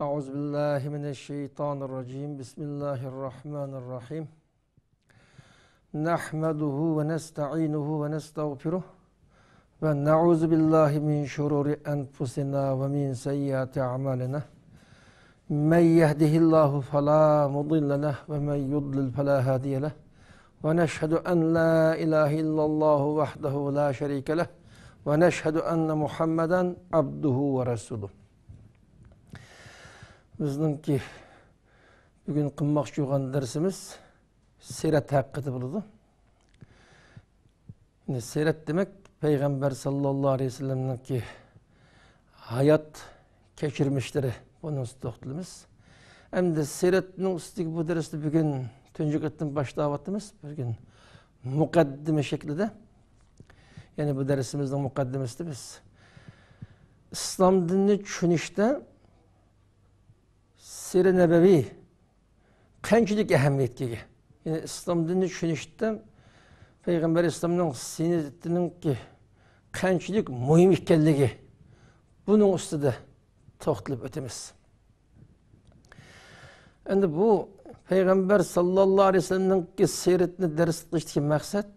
أعوذ بالله من الشيطان الرجيم بسم الله الرحمن الرحيم نحمده ونستعينه ونستغفره ونعوذ بالله من شرور أنفسنا ومن سيئات أعمالنا من يهده الله فلا مضل له ومن يضلل فلا هادي له ونشهد أن لا إله إلا الله وحده لا شريك له ونشهد أن محمدا عبده ورسوله. Bizninki bugün kılmakçı olan dersimiz siret hakkıdır buldu. Yani siret demek Peygamber sallallahu aleyhi ve sellem'in hayat geçirmişleri bunun üstüdüğümüz. Hem de siretinin üstüdeki bu derste bugün tüncük ettim başlavatımız bugün mukaddime şeklinde. Yani bu dersimizden mukaddimesi biz İslam dinini düşünüşte Siret-i Nebevi qanchalik ahamiyatga ega. Yani İslam dinini düşünüşte Peygamber İslam'ın siretinin qanchalik muhim ekanligi bunun üstüde to'xtalib o'tamiz. Endi bu Peygamber sallallahu aleyhi ve sellem'in siretini ders qilishdan maqsad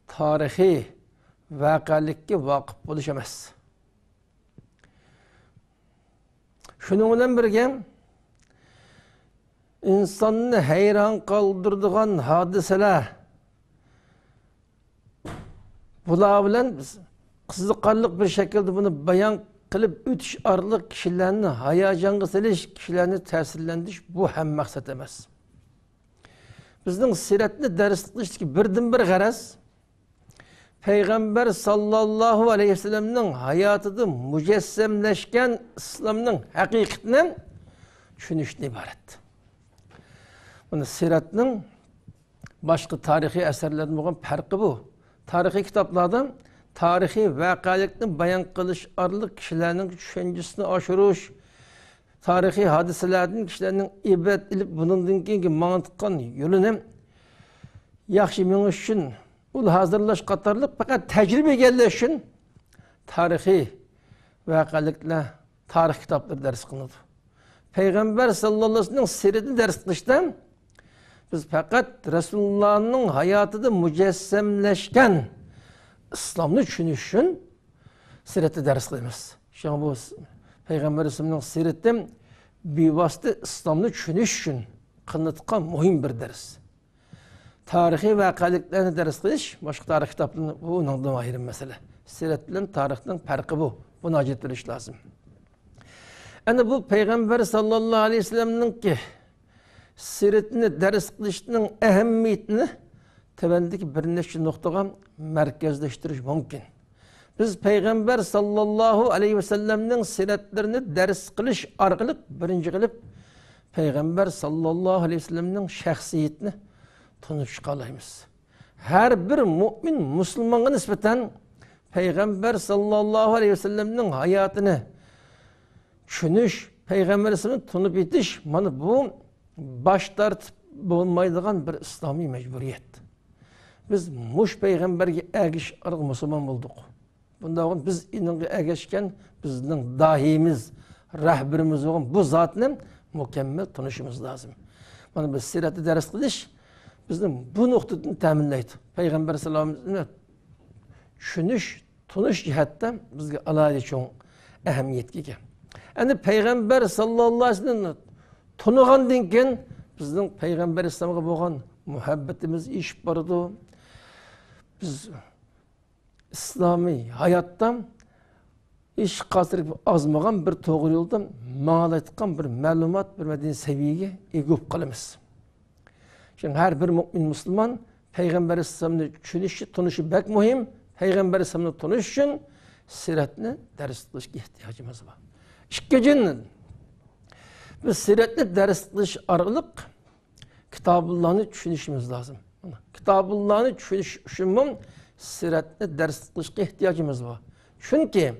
tarixiy voqelikka voqif bo'lish emas. Şunun bilan birga insonni hayron qoldiradigan hodisalar bular bilan qiziqarli bir shaklda buni bayon qilib o'tish orqali kishilarni hayajonga solish, kishilarni ta'sirlantirish bu ham maqsad emas. Bizning siratni dars qilishga birdan-bir g'araz Peygamber sallallahu aleyhi ve sellem'nin hayatında mücessemleşken İslam'ın hakikatinin düşünüşüne ibaret. Bunu siratının başka tarihi eserlerden olan farkı bu. Tarihi kitaplardan tarihi vakalıkını bayan kılış arlık kişilerin düşüncesini aşırış, tarihi hadiselerden kişilerin ibret edip bunun dinki mantıklı yolunu yaxşı meniş için ul hazırlaş qatarlıq fakat tecrübe gelleşin tarihi vakalıkla tarih kitapları ders kılınır. Peygamber sallallahu aleyhi ve sellem'in siretini ders kılıştan biz fakat Resulullah'ın hayatında mücessemleşken İslam'ı düşünüşün sireti ders kılımız. Şimdi bu Peygamber Aleyhisselam'ın sireti bir vasıta İslam'ı düşünüşün kılıntıkan mühim bir ders. Tarihi vakalıklarını ders kılış, başka tarih kitaplarını bu ondan ayrı mesele. Siretle tarihten farkı bu. Bunu acil biliş lazım. Yani bu Peygamber sallallahu aleyhi ve sellem'in siretini ders kılışının ehemmiyetini tebendeki bir neçe noktaga merkezleştiriş mümkün. Biz Peygamber sallallahu aleyhi ve sellem'in siretlerini ders kılış arkalık birinci kılıp Peygamber sallallahu aleyhi ve sellem'in şahsiyetini tanışık alayımız. Her bir mümin Müslümana nispeten Peygamber sallallahu aleyhi ve sellem'in hayatını düşünüş, Peygamber Aleyhisselam'ı tanıp yetiş, bu baş tartıp bulmaydıgan bir İslami mecburiyet. Biz muş Peygamber'e ergiş arık Müslüman bulduk. Bunda biz inanı ergeçken bizden dahimiz, rahberimiz olan bu zatını mükemmel tanışımız lazım. Biz sireti ders kılış, bizden bu noktadan teminleydi. Peygamber sallallahu aleyhi ve sellem düşünüş, tanış cihatta bizge alaylı çoğun ehemmiyet ki. Yani Peygamber sallallahu aleyhi ve sellem tanıgan dinken bizden Peygamber İslam'a boğan muhabbetimiz iş barıdı. Biz İslami hayattan iş kasırıp azmağan bir doğru yoldan mağalaytıkan bir malumat, bir medeni seviyeye egop kalımız. Şimdi her bir mümin Müslüman Peygamber İslam'ı düşünüşü, tanışı bek mühim. Peygamber İslam'ı tanış için siretini ders kılışa ihtiyacımız var. İkincisi, biz siretini ders kılış arkalık Kitabullah'ını düşünüşümüz lazım. Kitabullah'ını düşünüş için siretini ders kılışa ihtiyacımız var. Çünkü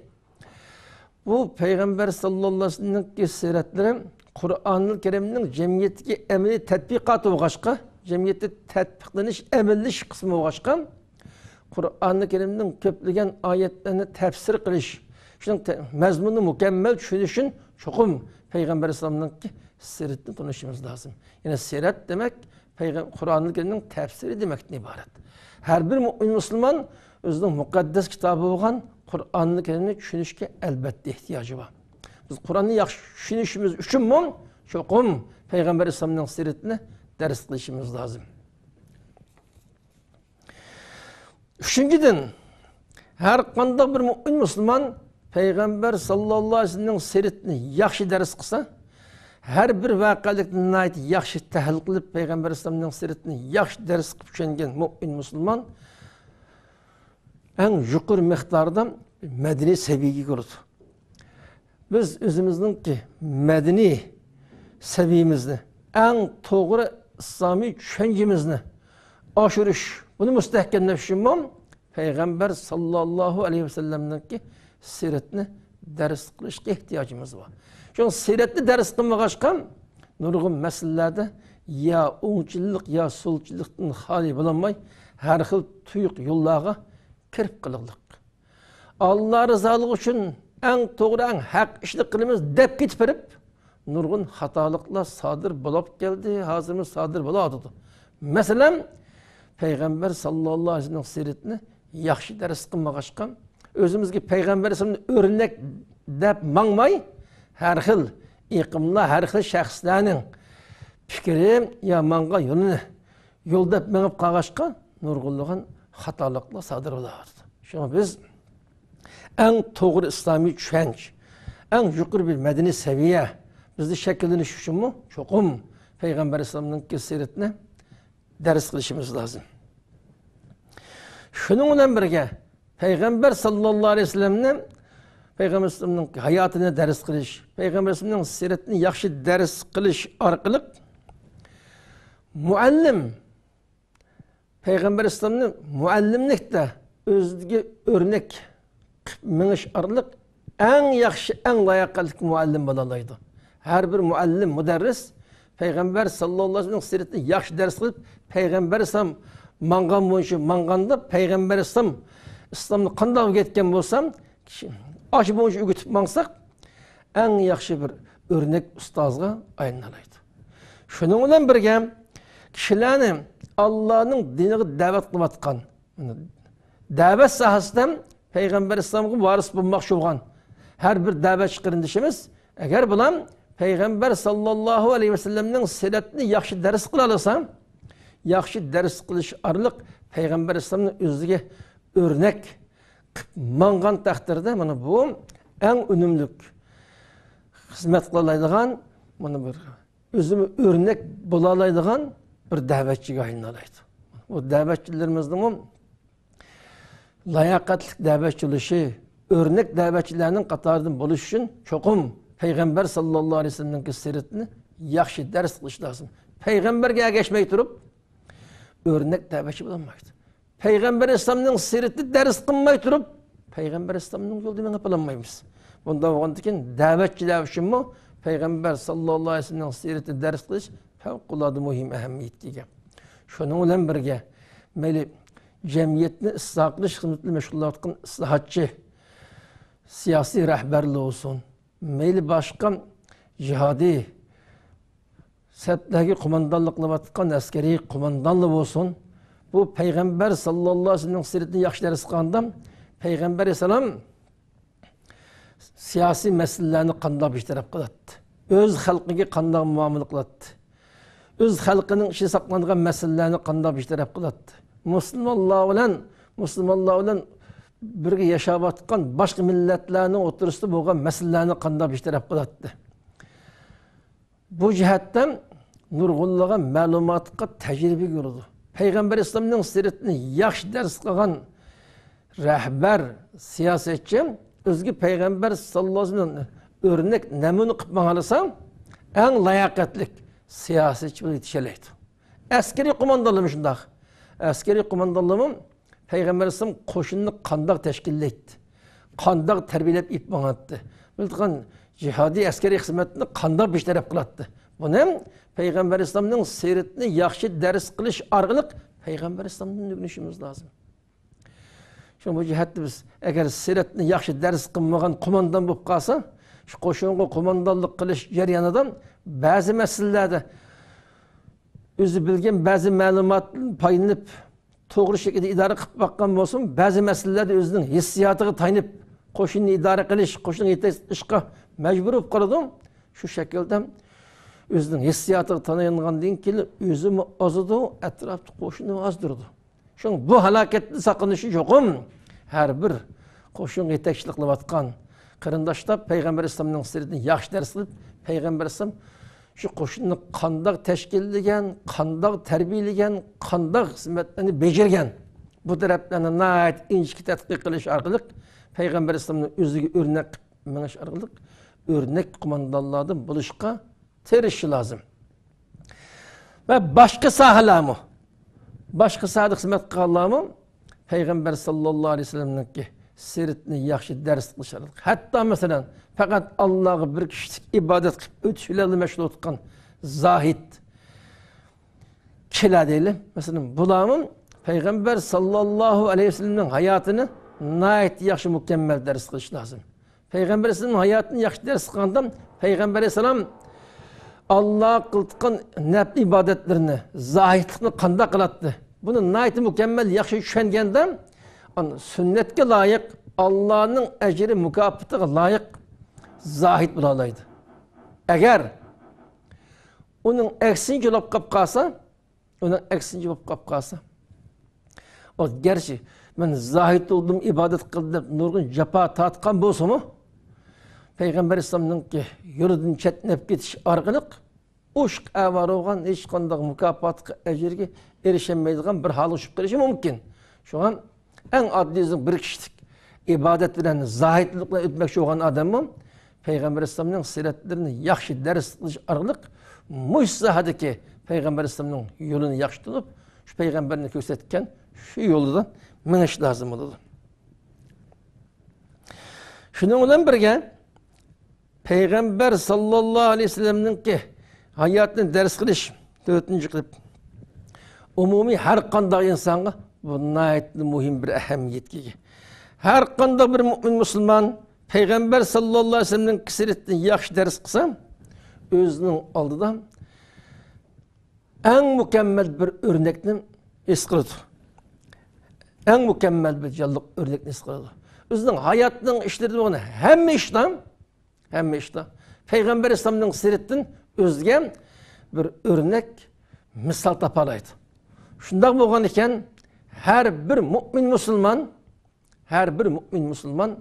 bu Peygamber sallallahu aleyhi ve sellem'nin siretleri Kur'an-ı Kerim'nin cemiyetdeki emeli tatbikatı olğaşqa, cemiyette tatbiklanish, emelish kısmı olğaşqa, Kur'an-ı Kerim'nin köplegen ayetlerini tefsir qilish, şunun mazmunu mükemmel düşünüşün çoğum Peygamber sallallahu aleyhi ve sellem'nin siretini tanışımız lazım. Yani siret demek Kur'an-ı Kerim'nin tefsiri demekten ibaret. Her bir Müslüman özünün mukaddes kitabı olan Kur'an-ı Kerim'i düşünüşke elbette ihtiyacı var. Biz Kur'an'ı yaxşı düşünüşümüz üçün mü? Çoğum Peygamber İslam'ın siretini ders kılışımız lazım. Üçüncüden, her qandaq bir mümin Müslüman Peygamber sallallahu aleyhi ve sellem'in siretini yaxşı ders kılsa, her bir vakalıkni yaxşı tahlil qilib Peygamber İslam'ın siretini yaxşı ders qilib tushungan mümin Müslüman en yuqori miqdorda madaniy seviyeге kirdi. Biz özümüzdeki medeni seviyemizni, en doğru İslami düşüncemizni aşırış, bunu müstehkemleş için Peygamber sallallahu aleyhi ve sellem'deki siretini ders kılışka ihtiyacımız var. Çünkü siretni ders kılmağaşkan nurgun meselelerde ya oңçilik ya solçilikten hali bulanmay her xil tuyuq yollarga kirip kılıqlık. Allah rızalığı için en doğru, en hak işlik kılımız dep gitip verip nurgun hatalıkla sadır bulup geldi, hazırımız sadır buladı. Mesela Peygamber sallallahu aleyhi ve sellem siretini yaxşı ders kılmağaşkan özümüzge Peygamber sallallahu aleyhi ve sellem örnek dep mangmay her xil iqimla, her xil şəxslərinin fikri ya manga yolunu yol dep mengip qağaşkan nurgulluğun hatalıkla sadır buladı. Şimdi biz en doğru İslami düşünç, en yukarı bir medeni seviye bizde şekilleniş için mi? Çoğum Peygamber İslam'ın siretine ders kılışımız lazım. Şununla birge Peygamber sallallahu aleyhi ve sellem'nin Peygamber İslam'ın hayatına ders kılış, Peygamber İslam'ın siretini yaxşı ders kılış arkalık muallim Peygamber İslam'ın muallimlikte özüge örnek meniş arılık en yaxşı, en layıklık muallim bolalaydı. Her bir muallim, müderris Peygamber sallallahu aleyhi ve sellem siretini yaxşı ders kılıp Peygamber İslam mangan boyunca manganda Peygamber İslam'ı qanday ketken bolsam aşı boyunca ügütüp mangsak en yaxşı bir örnek ustazga aylanaydı. Şunun bilen birge kişilerini Allah'ın dinine davet kılıp atkan davet sahasından Peygamber İslam'ı varis bulmakçı olan her bir davetçi kırındışımız eğer bulan Peygamber sallallahu aleyhi ve sellem'nin siretini yaxşı ders kılalırsam yaxşı ders kılış arılık Peygamber İslam'ın özüge örnek mangan takdirde bu en önümlük hizmet kılalaydıgan bir özümü örnek bulalaydıgan bir davetçiga aylanaydı. O davetçilerimizin layakatlık davetçilişi, örnek davetçilerinin qatarından buluş için çoğum Peygamber sallallahu aleyhi ve sellem'in siretini yaxşı ders kılış lazım. Peygamberge geçmeyi durup örnek davetçi bulanmaydı. Peygamber İslam'ın siretini ders kılmayı durup Peygamber İslam'ın yolu demeye bulanmayız. Bunda oğandıkin davetçiler için mi Peygamber sallallahu aleyhi ve sellem'in siretini ders kılış fevkalade mühim ehemmiyetliğe. Şunun ile birge meli cemiyetini ıslah kılış hizmetli meşgullatın ıslahatçı siyasi rehberli olsun. Meyli başkan cihadi setlerdeki kumandanlıkla batkan askeri kumandanlı olsun. Bu Peygamber sallallahu aleyhi ve sellem'in siretini yaxşı ders kılanda Peygamber aleyhisselam siyasi meselelerini qandaq iştirap kılattı. Öz halkıga qandaq muamele kılattı. Öz halkının işi saklangan meselelerini qandaq iştirap kılattı. Müslümanlar bilen birge yaşap atkan başka milletlerinin oturusida bo'lgan meselelerini qandaq iştirap kılattı. Bu cihetten nurg'unlagan ma'lumotga tajriba ko'rdi. Peygamber İslam'ın siretini yaxşı ders kılgan rehber, siyasetçi özgü Peygamber sallallahu aleyhi ve sellem örnek nemunu qilib mangalasan en layakatlik siyasetçi bilan yetişeleydi. Askeri kumandanlığım şundaq. Askeri kumandanlığım Peygamber sallallahu qo'shinni qandaq tashkillaydi, qandaq tərbiyələb ip bağlatdı. Bildiğin cihadi əskeri xizmətini qandaq bir tərəf qılatdı. Bunu Peygamber İslam'ın seyretini yaxşı ders qilish arqılıq Peygamber İslam'dan öğrenişimiz lazım. Şimdi bu cihetde biz eğer seyretini yaxşı ders qılmagan kumandan bo'lib qalsa, şu qo'shinga kumandanlık qilish jarayonidan bazı meselelerde özü bilgen bazı ma'lumotlarni paylanib to'g'ri şekilde idare qilib bakkan bo'lsin, bazı meselelerde özünün hissiyotiga tayinib qo'shinni idare qilish, qo'shin yetishga majbur bo'lib qoladi. Şu şekilde özünün hissiyotiga tanıyangandan keyin özümü azdı, etrafta qo'shinni azdırdı. Çünkü bu halaketli sakınışı yokum. Her bir qo'shin yetekçilik qılayotgan qarindoshlar Peygamber İslam'ın siretini yaxshi ders qilib, Peygamber İslam şu qo'shinni qandaq tashkillagan, qandaq tarbiyalagan, qandaq xizmatlarni bajargan. Bu taraflarni nayt inchki tadqiq qilish orqali Peygamber İslam'ın o'ziga o'rnak minish orqali o'rnak qo'mondonlardan bo'lishga tirişi lazım. Ve başka sahalarmı? Başka sahada hizmet qilganlarmı? Peygamber sallallahu aleyhi ve sellem'nin ki siretini yaxşı ders qilishar. Hatta mesela fakat Allah'a bir kişilik ibadet qilib o'tishlarni meşgul etgan zahid kişiler deyli. Mesela bularning Peygamber sallallahu aleyhi ve sellem'nin hayatını nayet yaxşı mükemmel ders qilish lazım. Peygamber sallallahu hayatını yaxşı ders qilgandan Peygamber sallam Allah qıldıqan nafl ibadetlerini, zahidlikni qanday qilatdi? Bunu nayet mükemmel yaxşı tushunganda sünnetke layık Allah'ın ecri mükafatıga layık zahid bo'la oladi. Eğer onun eksinci bo'lib qolib o gerçi ben zahid oldum, ibadet qildim, nurgun japa tatqan bo'lsa-mu, Peygamber İslam'ın ki yolundan chetnab ketish orqali ushq avar olgan hech qanday mukofatga ejirga erişemeydigan bir hal tushib qolishi mumkin. Şu an en adli bir kişilik ibadet bilen zahidlikle ötmekçi olan adamım Peygamber İslam'ın siretlerini yaxşı ders qilish orqali mushsahadaki Peygamber İslam'ın yolunu yaxşı tutib, şu peygamberini ko'rsatgan şu yoldan minish lazım bo'ladi. Şunun bilan birga Peygamber sallallahu aleyhi ve sellem'nin ki hayatını ders qilish 4-cü qilib umumi har qanday insonga bu nayetli muhim bir ahamiyetga ega. Her qanday bir mümin Müslüman Peygamber sallallahu aleyhi ve sellem'nin siretini yaxshi ders qilsa, özünün oldida en mükemmel bir örnekni es qiladi. En mükemmel bir canlılık örnekni es qiladi. Özünün hayatının işleri bo'lgan hamma ishda Peygamber İslam'ın siretini özge bir örnek misal tapalaydı. Şundak bo'lgan ekan, her bir mümin Müslüman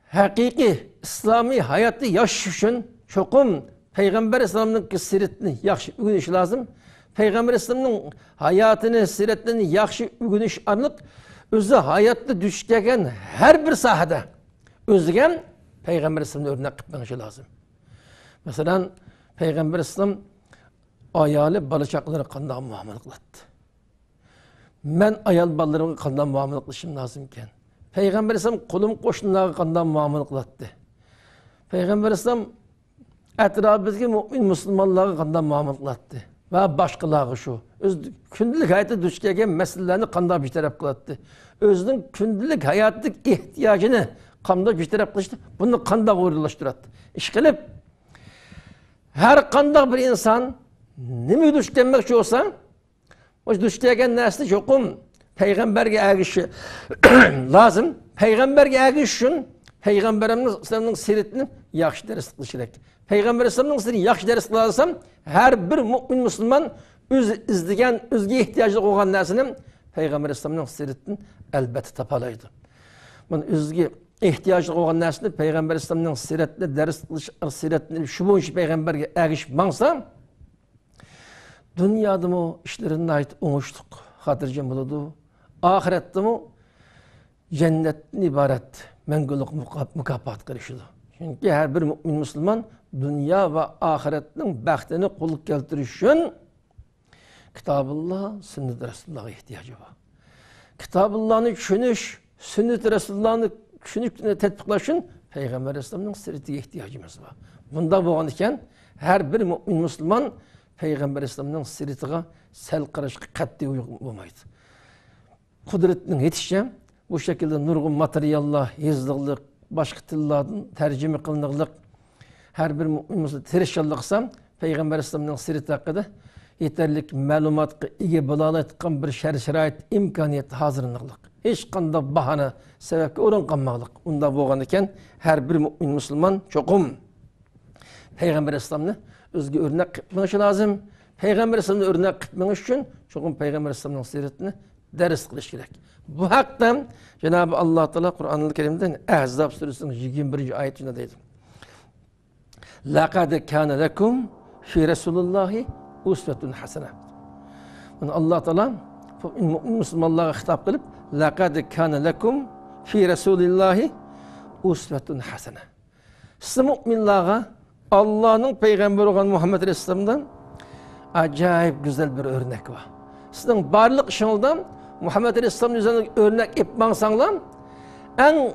hakiki İslami hayatı yaşash uchun çokum Peygamber İslam'ın siretini yaxshi o'rganish lazım. Peygamber İslam'ın hayatını, siretini yaxshi o'rganish arqali o'zi hayatda duch kelgan her bir sahada o'ziga Peygamber İslam'ni o'rnak qilib minishi lazım. Mesela Peygamber İslam ayoli bola chaqalari qanday muomala qiladi? Men ayol bolalarga qanday muomala qilishim lozim ekan? Peygamber İslam qo'lim qo'shnilarga qanday muomala qiladi? Peygamber İslam atrofimizga mu'min musulmonlarga qanday muomala qiladi? Va boshqalarga shu. O'z kundalik hayotda duch kelgan masalalarni qanday bartaraf qiladi? O'zining kundalik hayotlik ehtiyojini qanday bartaraf qilishdi? Buni qanday o'rinlashtiradi? Ish qilib her qanday bir inson nima duch kelmoqchi bo'lsa, o duch kelgan narsani yo'qim Peygamberge ergişi lazım. Peygamberge ergiş için Peygamberimizin siretini yaxşı ders qilish kerak. Peygamberimizin siretini yaxşı ders qilsam, her bir mümin Müslüman öz izleyen, özge ihtiyacı olan narsani Peygamberimizin siretini elbette tapalaydı. Bunun özge ihtiyacı olan narsani Peygamberimizin siretini ders qilish, siretini şu boyunca Peygamberge ergiş mansa, dünyada mı işlerine ait oңuштук hatırcam buludu. Ahirette mi cennetten ibaret mengülük mükafat kılışıdı. Çünkü her bir mümin Müslüman dünya ve ahiretin bəxtini kulluk keltiriş için Kitabullah, sünnet Resulullah'a ihtiyacı var. Kitabullah'ını düşünüş, sünnet-i Resulullah'ını düşünüp tetbiqlash uchun Peygamber Aleyhisselam'ın siratiga ihtiyacımız var. Bunda bo'lgan ekan, her bir mümin Müslüman Peygamber Aleyhisselam'ın siratiga sel qarashga qat'iy uygun bo'lmaydi. Kudretinin yetişeceğim, bu şekilde nurgun materyallar, yazılıqlık, başka tillardan tercüme kılınıqlık, her bir mümin Müslüman tirişçilik qilsam, Peygamber Aleyhisselam'ın sirati hakkında yeterlik malumatga ega bo'la oladigan bir sharoit imkoniyat hozirliq. Hech qanday bahona sababga o'rin qolmaqliq. Unda bo'lgan ekan, har bir mu'min musulmon cho'qim Peygamber Aleyhisselam'ni o'ziga o'rnak qilmoqchi lozim. Peygamber Aleyhisselam'ni o'rnak qilmoq uchun cho'qim Peygamber Aleyhisselam'ning siratini dars qilish kerak. Bu haqda Cenab-ı Allah Teala Kur'an-ı Kerim'den Ahzab suresinin 21. ayetinde deydi. Laqad kana lekum fi Resulullahi usvetun hasene. Allah Teala Müslümanlara hitap kılıp laqad kana lekum fi Resulillahi usvetun hasene. Siz müminlara Allah'ın peygamberi olan Muhammed Aleyhisselam'dan acayip güzel bir örnek var. Sizin barlık işinizden Muhammed Aleyhisselam'ın üzerine örnek yapmansanlar en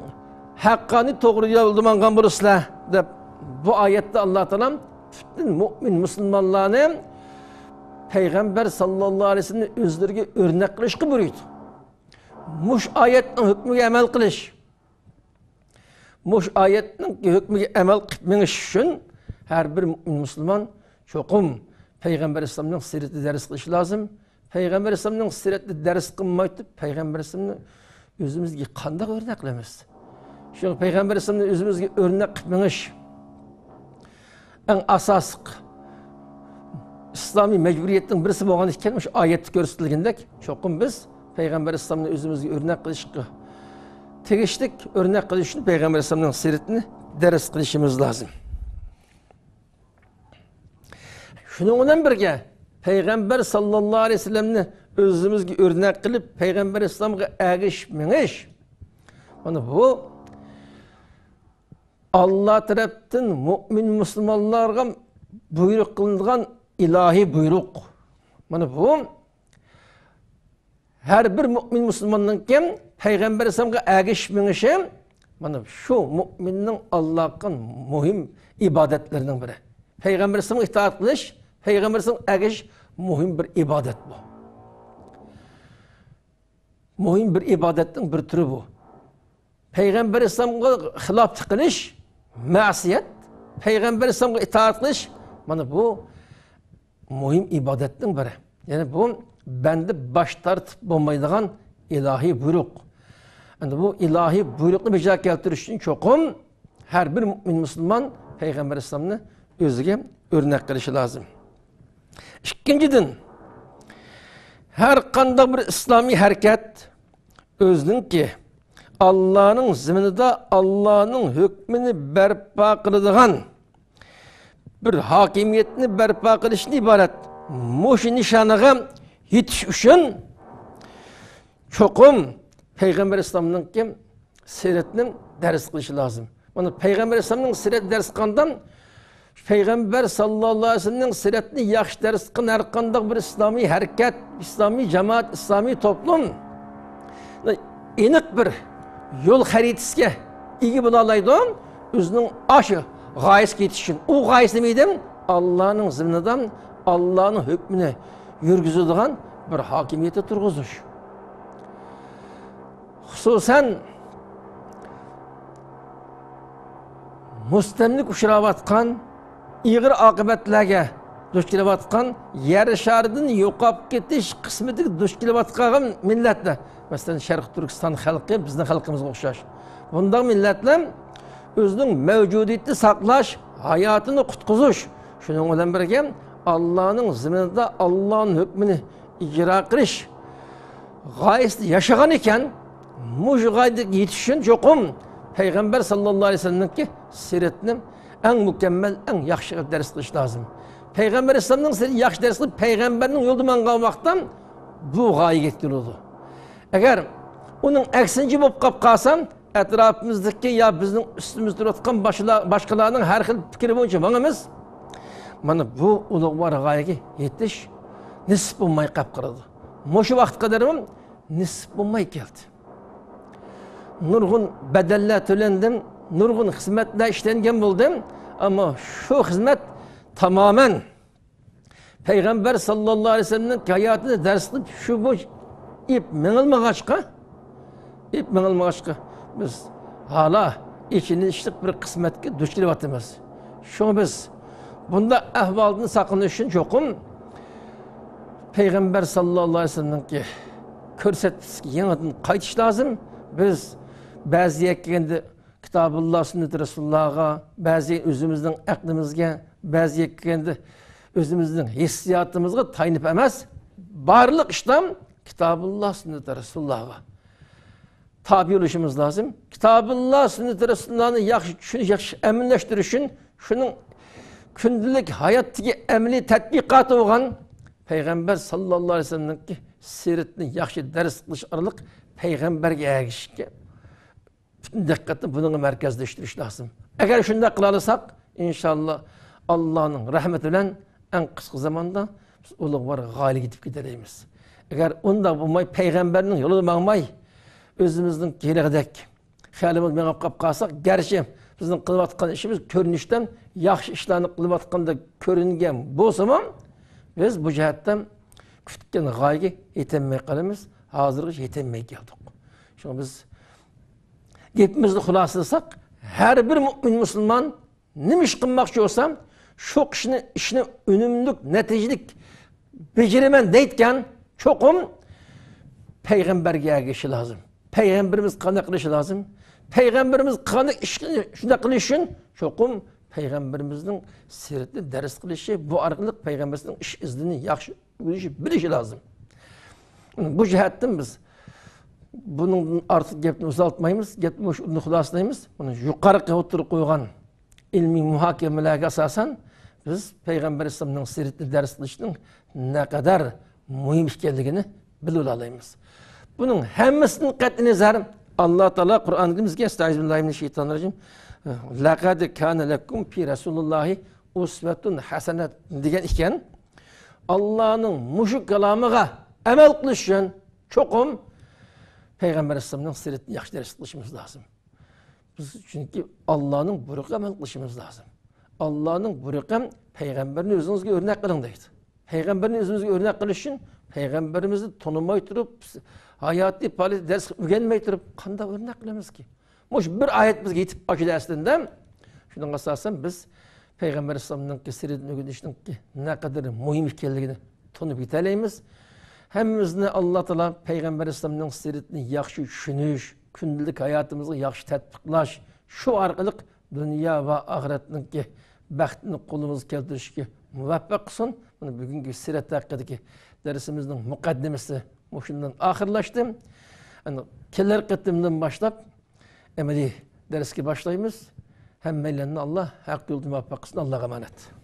hakkani doğru yoldamangan bulursunlar. Bu ayette Allah Teala bütün mümin Müslümanlarını Peygamber sallallahu aleyhi ve sellem özlerine örnek kılışkı buyurdu. Muş ayetin hükmüne emel kılış. Muş ayetin hükmüne emel kılmış için her bir mümin Müslüman çoğum Peygamber Aleyhisselam'ın siretini ders kılış lazım. Peygamber Aleyhisselam'ın siretini ders kılmaydı. Peygamber Aleyhisselam'ın özümüzge kandak örneklemez. Çünkü Peygamber Aleyhisselam'ın özümüzge örnek kılmış. En asasık İslami mecburiyetin birisi bo'lgan ekan, o'sha oyatda ko'rsatilgandek, cho'qim biz Peygamber Aleyhisselam'ni o'zimizga o'rnak qilishga tegishlik, o'rnak qilish uchun Peygamber Aleyhisselam'ning siratini dars qilishimiz lozim. Shuning bilan birga Peygamber sallallohu alayhi vasallamni o'zimizga o'rnak qilib, Peygamber Aleyhisselam'ga ergishmish. Mana bu Allah tarafından mümin Müslümanlarga buyruk kılıngan ilahi buyruk. Mana bu her bir mümin Müslümanın kim Peygamber Aleyhisselam'a ergişmeyişi, mana şu müminin Allah'ın mühim ibadetlerinden biri. Peygamber Aleyhisselam'a itaat kılış, Peygamber Aleyhisselam'a ergiş mühim bir ibadet bu. Mühim bir ibadetin bir türü bu. Peygamber Aleyhisselam'a hilaf kılış, masiyet, Peygamber Aleyhisselam'a itaat kılış, mana bu mühim ibadetin biri. Yani bu bende baş tartıp bulmaydıgan ilahi buyruk. Yani bu ilahi buyruklu bir cevap keltiriş için çoğum her bir mümin Müslüman Peygamber Aleyhisselam'ını özüge örnek kılışı lazım. İkinciden her kanda bir İslami hareket özünün ki Allah'ın ziminide Allah'ın hükmünü berpa kılıdığan bir hakimiyetini berpa kılışını ibaret. Muşi nişanıga yetiş üçün çoğum Peygamber Aleyhisselam'ın kim siretinin ders kılışı lazım. Bunu Peygamber Aleyhisselam'ın siret ders kıldan Peygamber sallallahu aleyhi ve sellem'in siretini yaxşı ders kılın her kandak bir İslami hareket, İslami cemaat, İslami toplum enik bir yol haritasiga ega bo'la oladi, o'zining aşı g'oyasiga yetish uchun. U g'oyasi nima? Allohning zimnidan Allohning hukmini yurgizadigan bir hokimiyatga turg'izish. Xususan mustamlik uchrayotgan, ig'ir oqibatlarga duch kelayotgan, yer sharidan yo'qolib ketish qismatiga duch kelayotgan millatlar. Mesela Şarkı Türkistan halkı bizning xalqimizga o'xshash. Bunday millatlar o'zining mavjudiyatini saqlash, hayotini qutqizish, shuning bilan birga Allohning ziminida Allohning hukmini ijro qilish g'oyasida yashagan ekan, mush g'oyaga yetish uchun cho'qim Peygamber sallallohu alayhi vasallam'ningki siratini eng mukammal, eng yaxshi dars qilish lozim. Peygamber Aleyhisselam'ning siratini yaxshi dars qilib, Peygamberning yo'lida mangan vaqtdan bu g'oyaga yetkaziladi. Eğer onun eksinci bo'lib qolib qolsam, etrafımızdaki ya bizning üstümüzde turgan başkalarının her xil fikri bo'yicha mangamiz, mana bu ulug'vor g'oyaga yetish nisb bo'lmay qolib qoladi. Mushu vaqt qadar nisip olmay geldi. Nurgun bedeller tölendim, nurgun hizmetler işlengen buldum. Ama şu hizmet tamamen Peygamber sallallahu aleyhi ve sellem'in hayatını ders kılıp şu bu ip menilmağaçka biz hala içini işlik bir kısmetki duş kelip atımız. Şunu biz bunda ahvalını sakınışın çokum Peygamber sallallahu aleyhi ve sellem'in körsetmesi yanıtını kayıtış lazım. Biz bazı yekendi Kitabullah sünnet-i Resulullah'a, bazı özümüzün aklımızga, bazı yekendi özümüzün hissiyatımızga tayinip emez. Barlık işlem Kitabullah sünnet-i Resulullah'a tabi oluşumuz lazım. Kitabullah sünnet-i Resulullah'ın şunu yaxşı eminleştirişin, şunun kündülük hayattaki emli tatbikatı olan Peygamber sallallahu aleyhi ve sellem'in siretini yaxşı ders kılış aralık Peygamberge erişke bütün dikkatini bunun merkezleştiriş lazım. Eğer şunda kılalırsak inşallah Allah'ın rahmetiyle en kısa zamanda biz uluğ var gali gidip gidereyimiz. Eğer onda bulmay Peygamberinin yolunu bağmay özümüzün gelegidek hayalimiz mengap kap kalsak gerçi bizim kılıp atkan işimiz körünüşten yaxşı işlerini kılıp atkanda körüngen bolsa biz bu cihetten kütükken gayga yetenmey kalımız, hazırgı yetenmey geldik. Şimdi biz gepimizni xulasalasak, her bir mümin Müslüman nima ish qilmoqchi olsam, şu işini önümlük, neticelik becerimen deytken çokum Peygamberge ergişi lazım. Peygamberimiz qanday qilishi lazım. Peygamberimiz qanday ishni shunday qilishini çokum Peygamberimizin siretini ders kılışı, bu arkalık Peygamberimizin iş izini yaxşı bilişi lazım. Bu cihetten biz bunun artık gepini uzaltmayımız, gepini şunu xulaslayımız. Bunu yukarı oturup koygan ilmi muhakemelerge asasen biz Peygamber İslam'ın siretini ders kılışının ne kadar mühim işkelliğini bilip alayımız. Bunun hemmesinin qat'i nazar Allah Teala Kur'an-ı Kerim'de Estağfirullah laqad kana lekum fi Resulullahi usvetun hasenet degan ekan Allah'ın muşu kelamıga amel kılış üçün çokum Peygamber İslam'ın siretini yaxşı ders kılışımız lazım. Biz çünkü Allah'ın buyruğuna amel kılışımız lazım. Allah'ın buyruğuna Peygamberini özünüzge örnek kılın deydi. Peygamberini özünüzge örnek kılış üçün Peygamberimizi tanımay turup hayatı pali ders öğrenmey turup kanda örnek kılımız ki? Muş bir ayet bizge yetip başıda aslında şundan asasen biz Peygamber İslam'ın siretini öğrenişinin ne kadar mühim ekanligini tanıp yeteleyimiz. Hemmimizni Allah Teala Peygamber İslam'ın siretini yaxşı düşünüş, kündülük hayatımızı yaxşı tatbiklaş, şu arkalık dünya ve ahiretinin baxtini kolumuz keltirişki muvaffaq kılsın. Bugünkü siret hakkındaki dersimizin mukaddemesi şundan ahırlaştı. Keller kıttımdan başlap emeli derski başlayımız. Hem meylerini Allah hak yolda muvaffaq kılsın. Allah'a emanet.